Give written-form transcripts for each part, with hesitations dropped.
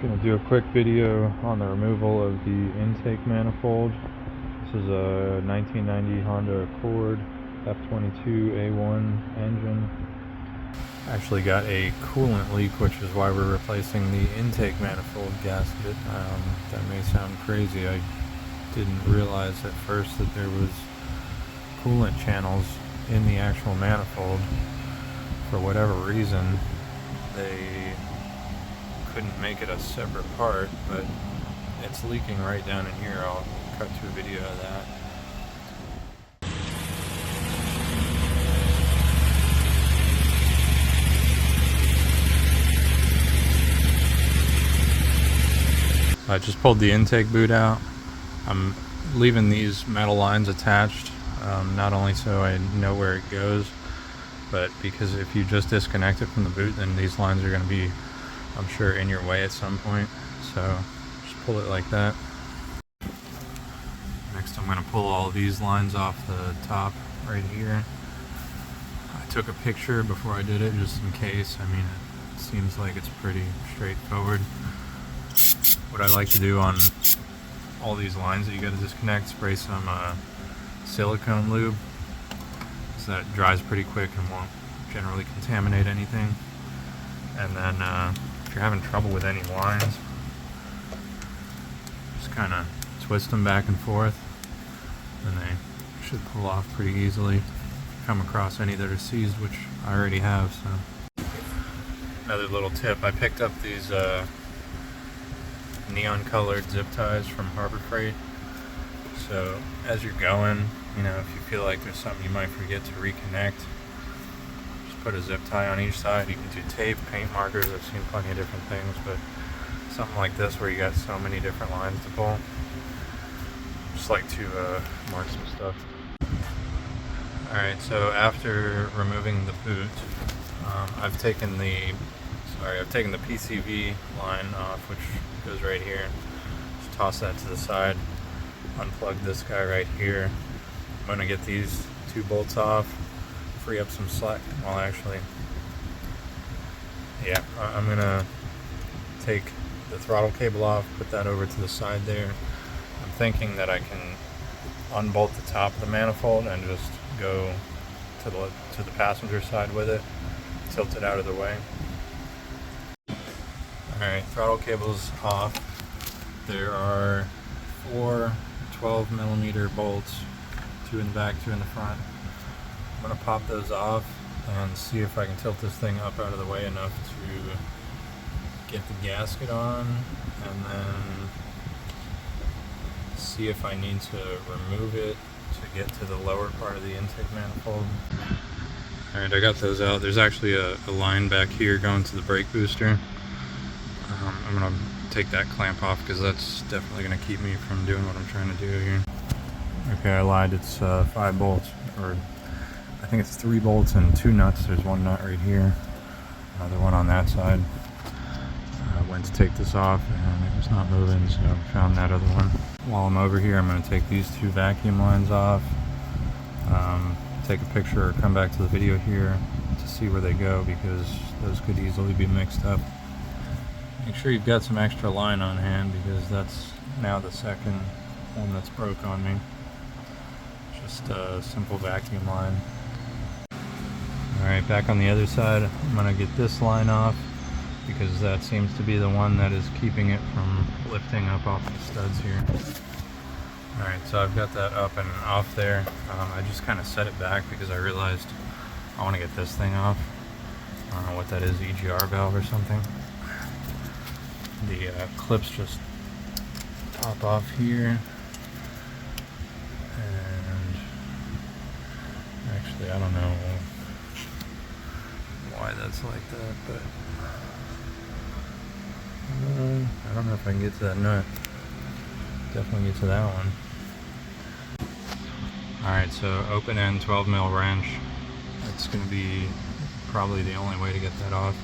Gonna do a quick video on the removal of the intake manifold. This is a 1990 Honda Accord F22A1 engine. Actually got a coolant leak, which is why we're replacing the intake manifold gasket. That may sound crazy. I didn't realize at first that there was coolant channels in the actual manifold. For whatever reason, they couldn't make it a separate part, but it's leaking right down in here. I'll cut to a video of that. I just pulled the intake boot out. I'm leaving these metal lines attached, not only so I know where it goes, but because if you just disconnect it from the boot, then these lines are going to be, I'm sure, in your way at some point. So just pull it like that. Next I'm going to pull all these lines off the top right here. I took a picture before I did it just in case. I mean, it seems like it's pretty straightforward. What I like to do on all these lines that you got to disconnect, spray some silicone lube, so that it dries pretty quick and won't generally contaminate anything. And then if you're having trouble with any lines, just kind of twist them back and forth, and they should pull off pretty easily. If you come across any that are seized, which I already have. So another little tip, I picked up these neon colored zip ties from Harbor Freight. So as you're going, you know, if you feel like there's something you might forget to reconnect, just put a zip tie on each side. You can do tape, paint markers. I've seen plenty of different things, but something like this where you got so many different lines to pull, just like to mark some stuff. Alright, so after removing the boot, I've taken the PCV line off, which goes right here. Just toss that to the side, unplug this guy right here. I'm going to get these two bolts off, free up some slack. Well, actually, yeah, I'm going to take the throttle cable off, put that over to the side there. I'm thinking that I can unbolt the top of the manifold and just go to the passenger side with it, tilt it out of the way. Alright, throttle cable's off. There are 4 12mm bolts, 2 in the back, 2 in the front. I'm going to pop those off and see if I can tilt this thing up out of the way enough to get the gasket on, and then see if I need to remove it to get to the lower part of the intake manifold. Alright, I got those out. There's actually a line back here going to the brake booster. I'm going to take that clamp off because that's definitely going to keep me from doing what I'm trying to do here. Okay, I lied. It's 5 bolts, or I think it's 3 bolts and 2 nuts. There's 1 nut right here, another one on that side. I went to take this off and it was not moving, so I found that other one. While I'm over here, I'm going to take these 2 vacuum lines off, take a picture or come back to the video here to see where they go, because those could easily be mixed up. Make sure you've got some extra line on hand, because that's now the second one that's broke on me. Just a simple vacuum line. Alright, back on the other side, I'm going to get this line off, because that seems to be the one that is keeping it from lifting up off the studs here. Alright, so I've got that up and off there. I just kind of set it back because I realized I want to get this thing off. I don't know what that is, EGR valve or something. The clips just pop off here, and actually I don't know why that's like that, but I don't know if I can get to that nut. Definitely get to that one. Alright, so open end 12mm wrench. That's going to be probably the only way to get that off.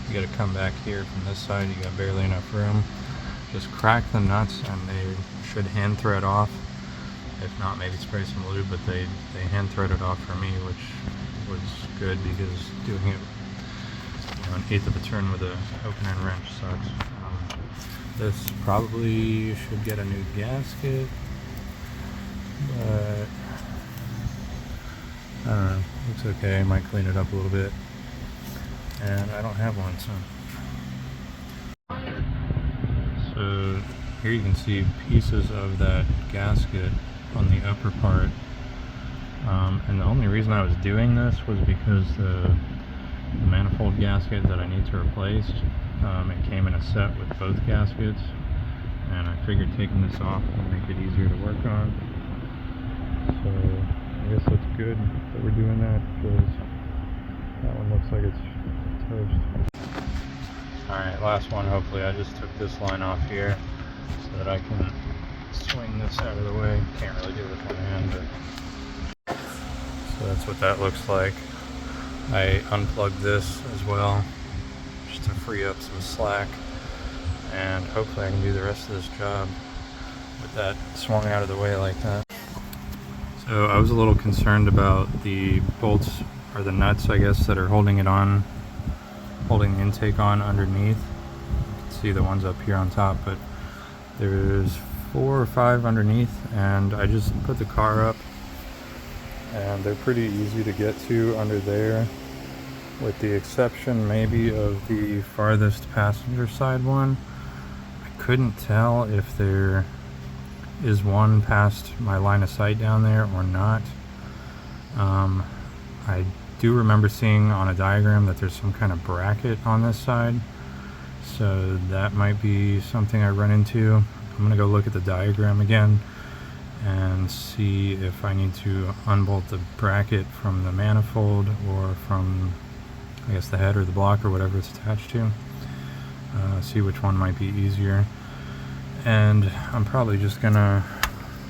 You got to come back here from this side. You got barely enough room. Just crack the nuts and they should hand thread off. If not, maybe spray some lube, but they hand threaded off for me, which was good, because doing it 1/8 of a turn with a open-end wrench sucks. This probably should get a new gasket, but I don't know, looks okay. I might clean it up a little bit, and I don't have one, so here you can see pieces of that gasket on the upper part, and the only reason I was doing this was because the manifold gasket that I need to replace, it came in a set with both gaskets, and I figured taking this off would make it easier to work on. So I guess that's good that we're doing that, because that one looks like it's toast. Alright, last one. Hopefully I just took this line off here so that I can swing this out of the way. Can't really do it with one hand, but so that's what that looks like. I unplugged this as well just to free up some slack, and hopefully I can do the rest of this job with that swung out of the way like that. So I was a little concerned about the bolts, or the nuts I guess, that are holding it on, holding the intake on underneath. You can see the ones up here on top, but there's 4 or 5 underneath, and I just put the car up and they're pretty easy to get to under there, with the exception maybe of the farthest passenger side one. I couldn't tell if there is one past my line of sight down there or not. I do remember seeing on a diagram that there's some kind of bracket on this side, so that might be something I run into. I'm gonna go look at the diagram again and see if I need to unbolt the bracket from the manifold, or from, I guess, the head or the block or whatever it's attached to. See which one might be easier. And I'm probably just gonna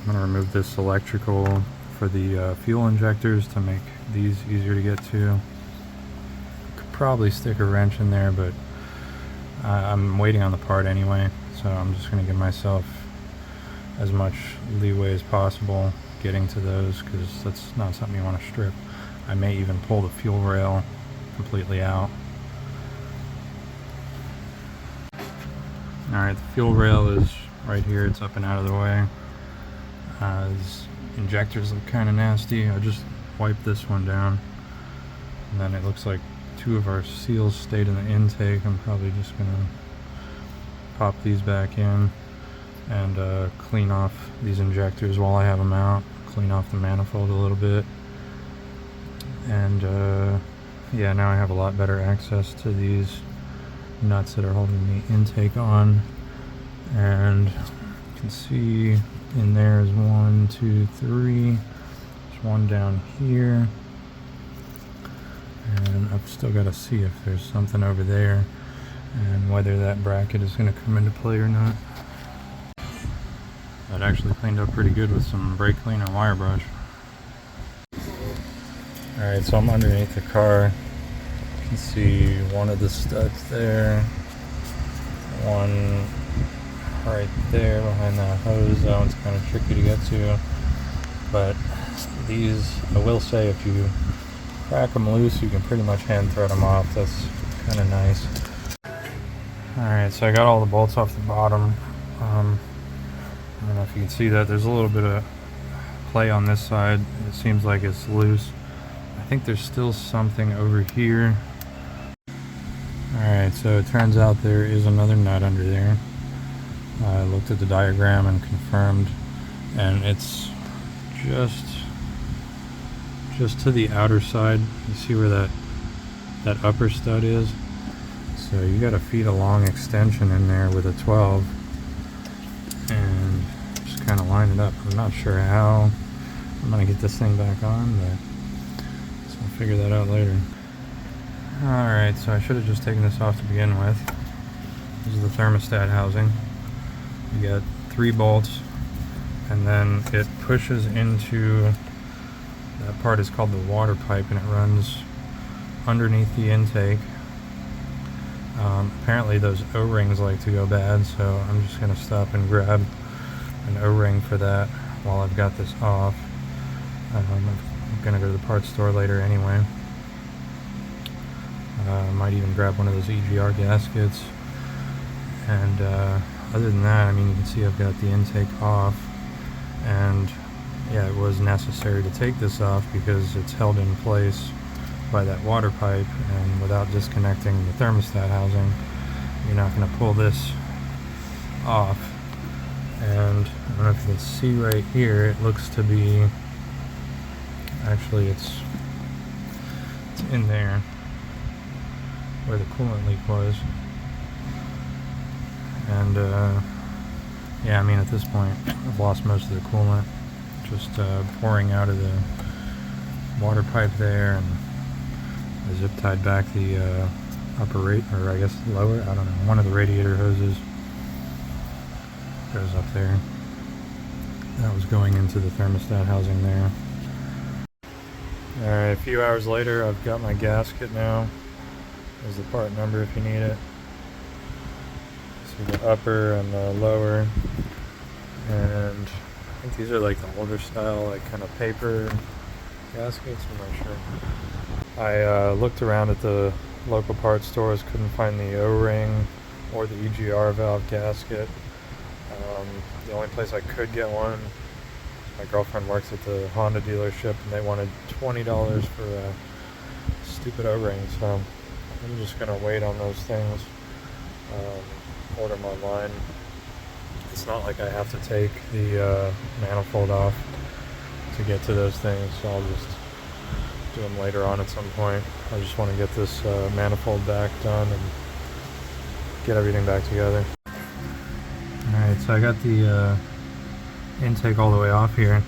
remove this electrical for the fuel injectors to make these easier to get to. Could probably stick a wrench in there, but I'm waiting on the part anyway, so I'm just gonna give myself as much leeway as possible getting to those, because that's not something you want to strip. I may even pull the fuel rail completely out. Alright, the fuel rail is right here. It's up and out of the way. These injectors look kind of nasty. I just wiped this one down, and then it looks like 2 of our seals stayed in the intake. I'm probably just gonna pop these back in and clean off these injectors while I have them out, clean off the manifold a little bit, and yeah, now I have a lot better access to these nuts that are holding the intake on. And you can see in there is 1, 2, 3. There's one down here, and I've still got to see if there's something over there and whether that bracket is going to come into play or not. That actually cleaned up pretty good with some brake cleaner and wire brush. Alright, so I'm underneath the car. You can see one of the studs there, one right there behind that hose. That one's kind of tricky to get to, but these, I will say, if you crack them loose, you can pretty much hand thread them off. That's kind of nice. Alright, so I got all the bolts off the bottom. I don't know if you can see that. There's a little bit of play on this side. It seems like it's loose. I think there's still something over here. Alright, so it turns out there is another nut under there. I looked at the diagram and confirmed, and it's just to the outer side. You see where that upper stud is? So you got to feed a long extension in there with a 12 and just kind of line it up. I'm not sure how I'm going to get this thing back on, but so I'll figure that out later. Alright, so I should have just taken this off to begin with. This is the thermostat housing. You got 3 bolts, and then it pushes into, that part is called the water pipe, and it runs underneath the intake. Apparently those O-rings like to go bad, so I'm just going to stop and grab an O-ring for that while I've got this off. I'm going to go to the parts store later anyway. Might even grab one of those EGR gaskets. And other than that, I mean, you can see I've got the intake off, and yeah, it was necessary to take this off because it's held in place by that water pipe, and without disconnecting the thermostat housing, you're not going to pull this off. And I don't know if you can see right here, it looks to be, actually it's in there where the coolant leak was. And yeah, I mean, at this point I've lost most of the coolant, just pouring out of the water pipe there, and I zip tied back the upper rate, or I guess lower, I don't know, one of the radiator hoses goes up there. That was going into the thermostat housing there. Alright, a few hours later, I've got my gasket now. There's the part number if you need it. See the upper and the lower. And I think these are like the older style, like kind of paper gaskets, I'm not sure. I looked around at the local parts stores, couldn't find the O-ring or the EGR valve gasket. The only place I could get one, my girlfriend works at the Honda dealership, and they wanted $20 for a stupid O-ring, so I'm just going to wait on those things, order them online. It's not like I have to take the manifold off to get to those things, so I'll just do them later on at some point. I just want to get this manifold back done and get everything back together. Alright, so I got the intake all the way off here.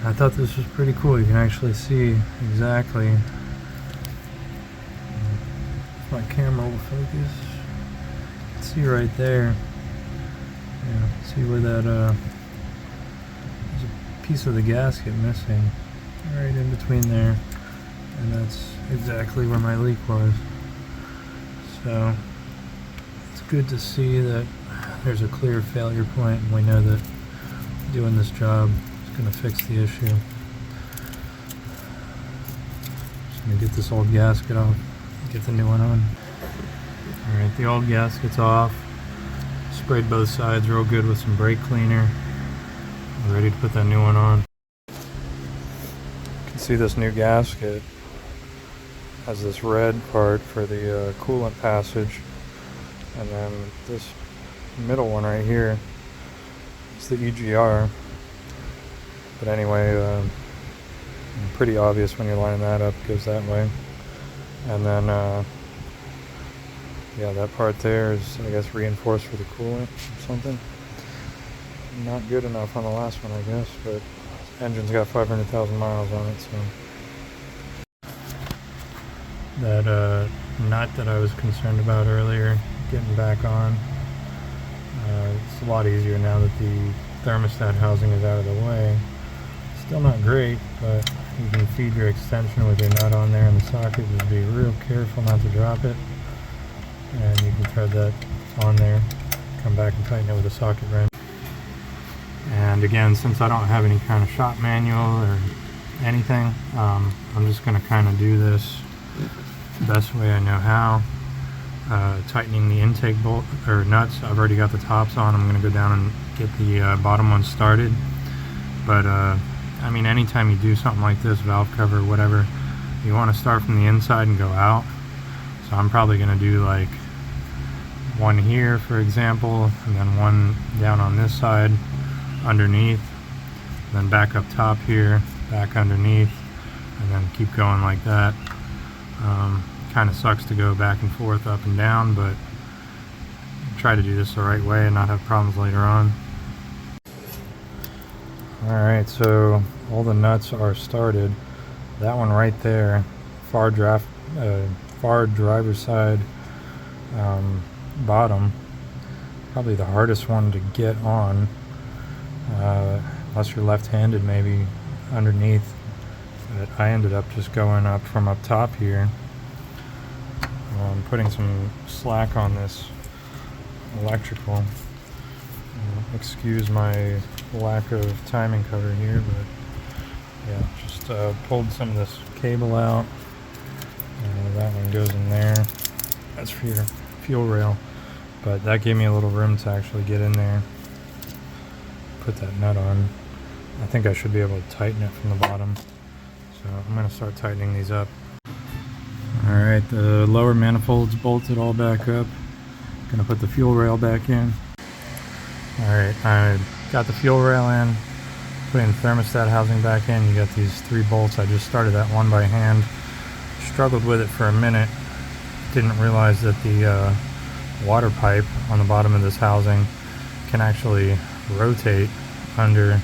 I thought this was pretty cool. You can actually see exactly, if my camera will focus, you can see right there. Yeah, see where that there's a piece of the gasket missing right in between there, and that's exactly where my leak was. So it's good to see that there's a clear failure point, and we know that doing this job is going to fix the issue. Just going to get this old gasket off, get the new one on. Alright, the old gasket's off. Sprayed both sides real good with some brake cleaner. I'm ready to put that new one on. You can see this new gasket has this red part for the coolant passage, and then this middle one right here is the EGR. But anyway, pretty obvious when you're lining that up, it goes that way. And then yeah, that part there is, I guess, reinforced for the coolant or something. Not good enough on the last one, I guess, but the engine's got 500,000 miles on it, so. That nut that I was concerned about earlier, getting back on, it's a lot easier now that the thermostat housing is out of the way. Still not great, but you can feed your extension with your nut on there in the socket. Just be real careful not to drop it, and you can thread that on there, come back and tighten it with a socket wrench. And again, since I don't have any kind of shop manual or anything, I'm just going to kind of do this the best way I know how. Tightening the intake bolt or nuts. I've already got the tops on. I'm going to go down and get the bottom one started. But I mean, anytime you do something like this, valve cover, whatever, you want to start from the inside and go out. So I'm probably going to do like one here, for example, and then one down on this side underneath, then back up top here, back underneath, and then keep going like that. Kind of sucks to go back and forth, up and down, but try to do this the right way and not have problems later on. Alright, so all the nuts are started. That one right there, far driver's side bottom, probably the hardest one to get on, unless you're left-handed, maybe underneath. But I ended up just going up from up top here. Putting some slack on this electrical. Excuse my lack of timing cover here, but yeah, just pulled some of this cable out. that one goes in there. That's for your fuel rail. But that gave me a little room to actually get in there, put that nut on. I think I should be able to tighten it from the bottom. So I'm going to start tightening these up. Alright, the lower manifold's bolted all back up. Going to put the fuel rail back in. Alright, I got the fuel rail in, putting the thermostat housing back in. You got these 3 bolts. I just started that one by hand. Struggled with it for a minute. Didn't realize that the water pipe on the bottom of this housing can actually rotate under,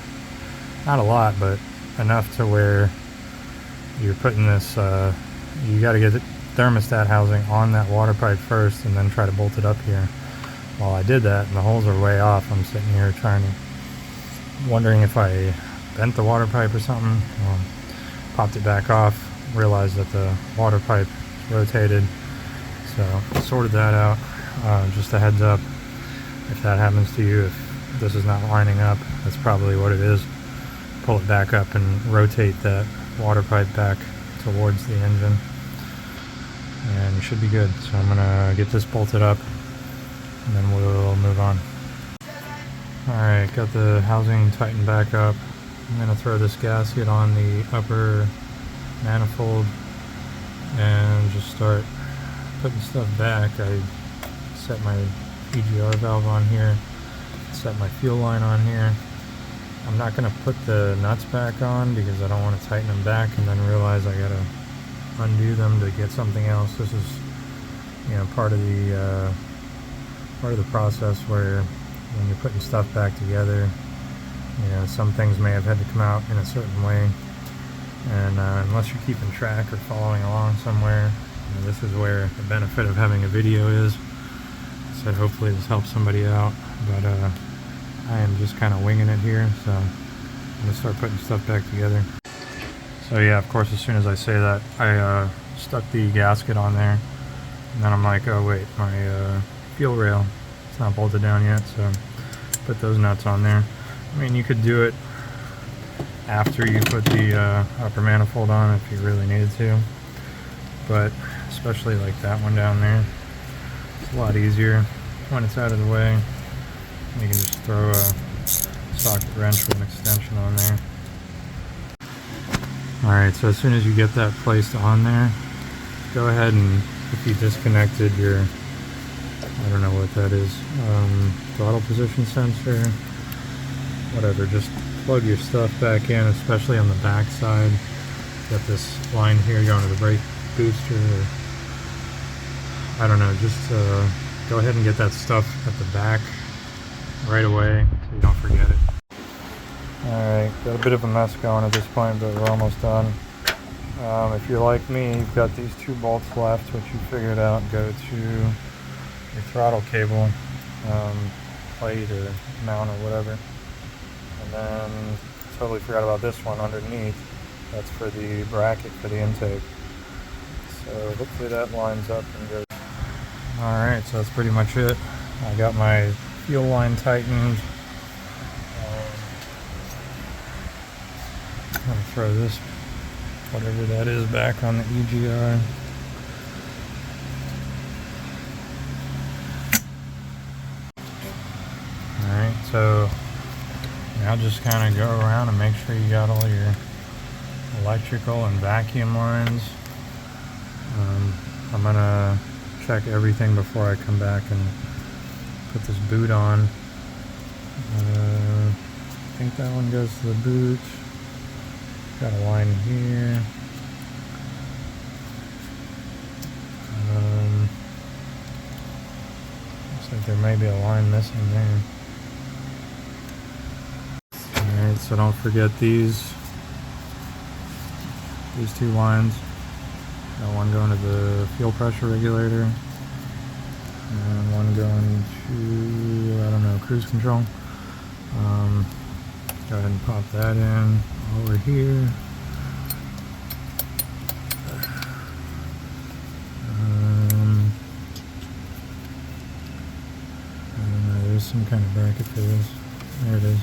not a lot, but enough to where you're putting this, you got to get the thermostat housing on that water pipe first and then try to bolt it up here. While I did that and the holes are way off, I'm sitting here wondering if I bent the water pipe or something. Popped it back off, realized that the water pipe rotated, so sorted that out. Just a heads up, if that happens to you, if this is not lining up, that's probably what it is. Pull it back up and rotate that water pipe back towards the engine, and you should be good. So I'm gonna get this bolted up and then we'll move on. Alright, got the housing tightened back up. I'm gonna throw this gasket on the upper manifold and just start putting stuff back. I set my EGR valve on here, set my fuel line on here. I'm not going to put the nuts back on because I don't want to tighten them back and then realize I got to undo them to get something else. This is, you know, part of the process where when you're putting stuff back together, you know, some things may have had to come out in a certain way, and unless you're keeping track or following along somewhere, you know, this is where the benefit of having a video is. So hopefully this helps somebody out, but I am just kind of winging it here, so I'm going to start putting stuff back together. So yeah, of course, as soon as I say that, I stuck the gasket on there, and then I'm like, oh wait, my fuel rail, it's not bolted down yet, so put those nuts on there. I mean, you could do it after you put the upper manifold on if you really needed to, but especially like that one down there, it's a lot easier when it's out of the way. You can just throw a socket wrench with an extension on there. Alright, so as soon as you get that placed on there, go ahead and, if you disconnected your, I don't know what that is, throttle position sensor, whatever, just plug your stuff back in, especially on the back side. Got this line here going to the brake booster, or, I don't know, just go ahead and get that stuff at the back right away so you don't forget it. Alright, got a bit of a mess going at this point, but we're almost done. If you're like me, you've got these 2 bolts left, which you figured out go to your throttle cable, plate or mount or whatever. And then totally forgot about this one underneath. That's for the bracket for the intake. So hopefully that lines up and goes. Alright, so that's pretty much it. I got my fuel line tightened. I'm going to throw this, whatever that is, back on the EGR. Alright, so now just kind of go around and make sure you got all your electrical and vacuum lines. I'm going to check everything before I come back and put this boot on. I think that one goes to the boot. Got a line here. Looks like there may be a line missing there. Alright, so don't forget these 2 lines. Got one going to the fuel pressure regulator, and one going to, I don't know, cruise control. Go ahead and pop that in over here. I don't know, there's some kind of bracket for this. There it is.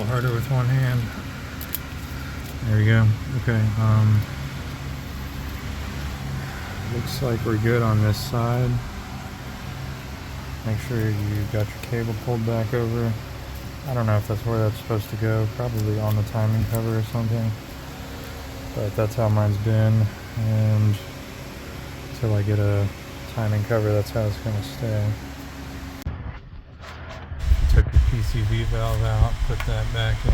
little harder with one hand. There we go. Okay. Looks like we're good on this side. Make sure you got your cable pulled back over. I don't know if that's where that's supposed to go. Probably on the timing cover or something. But that's how mine's been. And until I get a timing cover, that's how it's going to stay. Took the PCV valve out, put that back in.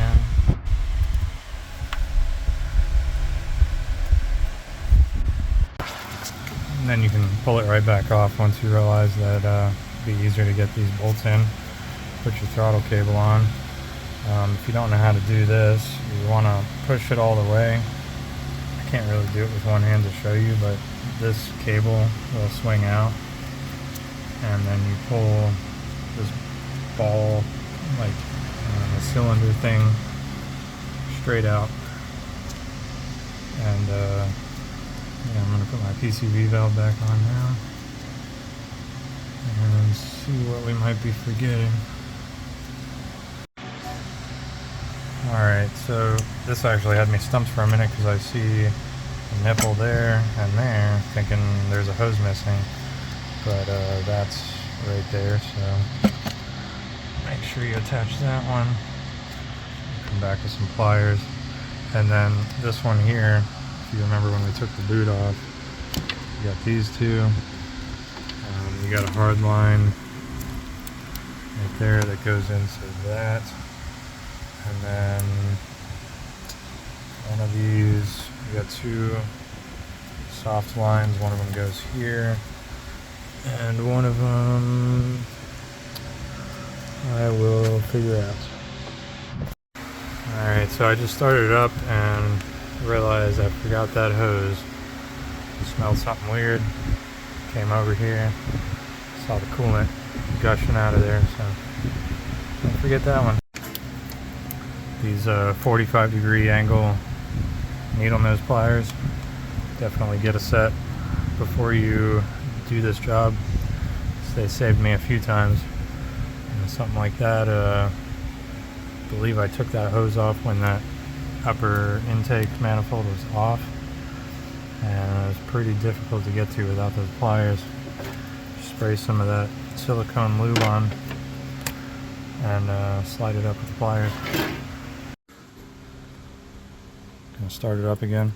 And then you can pull it right back off once you realize that it'd be easier to get these bolts in. Put your throttle cable on. If you don't know how to do this, you want to push it all the way. I can't really do it with one hand to show you, but this cable will swing out, and then you pull this ball, like a cylinder thing, straight out. And yeah, I'm going to put my PCV valve back on now and see what we might be forgetting. Alright, so this actually had me stumped for a minute because I see a nipple there and there, thinking there's a hose missing, but that's right there, so make sure you attach that one. Come back with some pliers, and then this one here, if you remember when we took the boot off, you got these two. You got a hard line right there that goes into that, and then one of these, you got two soft lines. One of them goes here, and one of them I will figure out. Alright, so I just started it up and realized I forgot that hose. I smelled something weird. Came over here, saw the coolant gushing out of there, so don't forget that one. These 45-degree angle needle nose pliers, definitely get a set before you do this job. They saved me a few times. And something like that, I believe I took that hose off when that upper intake manifold was off, and it was pretty difficult to get to without those pliers. Spray some of that silicone lube on and slide it up with the pliers. Gonna start it up again.